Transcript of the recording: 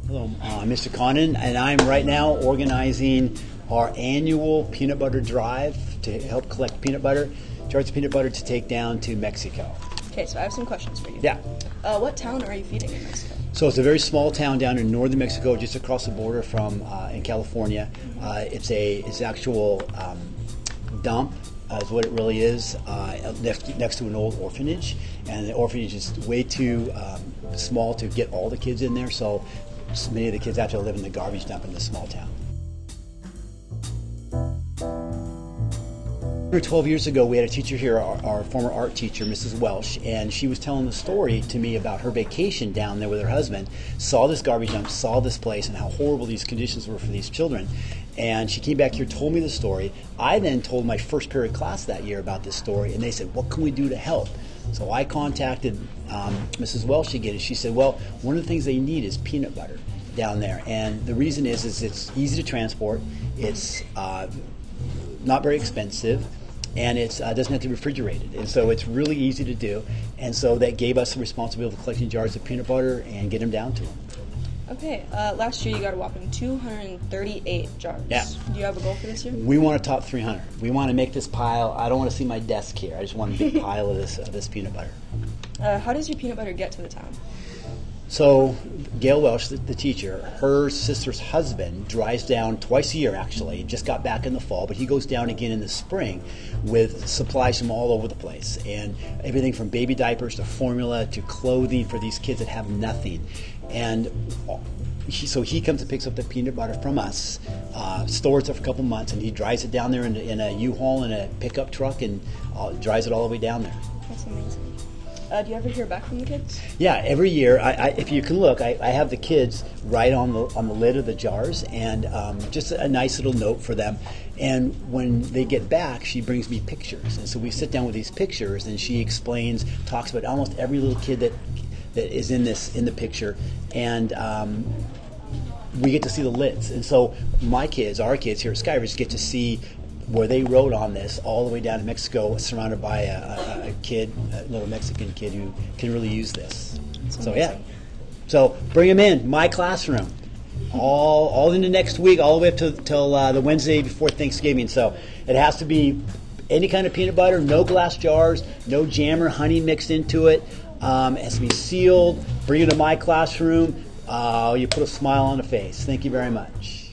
Hello, I'm Mr. Condon, and I'm right now organizing our annual peanut butter drive to help collect peanut butter, jars of peanut butter to take down to Mexico. Okay, so I have some questions for you. Yeah. What town are you feeding in Mexico? So it's a very small town down in northern Mexico, just across the border from in California. It's an actual dump, is what it really is, next to an old orphanage, and the orphanage is way too small to get all the kids in there. So many of the kids have to live in the garbage dump in this small town. 12 years ago, we had a teacher here, our former art teacher, Mrs. Welsh, and she was telling the story to me about her vacation down there with her husband, saw this garbage dump, saw this place, and how horrible these conditions were for these children. And she came back here, told me the story. I then told my first period class that year about this story, and they said, what can we do to help? So I contacted Mrs. Welsh again, and she said, well, one of the things they need is peanut butter down there. And the reason is it's easy to transport, it's not very expensive, and it doesn't have to be refrigerated, and so it's really easy to do. And so that gave us the responsibility of collecting jars of peanut butter and get them down to them. Okay, last year you got a whopping 238 jars. Yeah. Do you have a goal for this year? We want to top 300. We want to make this pile. I don't want to see my desk here. I just want a big pile of this peanut butter. How does your peanut butter get to the town? So Gail Welsh, the teacher, her sister's husband drives down twice a year, actually. Just got back in the fall, but he goes down again in the spring with supplies from all over the place, and everything from baby diapers to formula to clothing for these kids that have nothing. And so he comes and picks up the peanut butter from us, stores it for a couple months, and he drives it down there in a U-Haul and a pickup truck, and drives it all the way down there. That's amazing. Do you ever hear back from the kids? Yeah, every year. If you can look, I have the kids write on the lid of the jars, and just a nice little note for them. And when they get back, she brings me pictures, and so we sit down with these pictures, and she explains, talks about almost every little kid that is in the picture, and we get to see the lids. And so our kids here at SkyRidge get to see where they wrote on this all the way down to Mexico, surrounded by a little Mexican kid who can really use this. So yeah, so bring them in my classroom, all into next week, all the way up till the Wednesday before Thanksgiving. So it has to be any kind of peanut butter, no glass jars, no jam or honey mixed into it. It has to be sealed. Bring it to my classroom. You put a smile on the face. Thank you very much.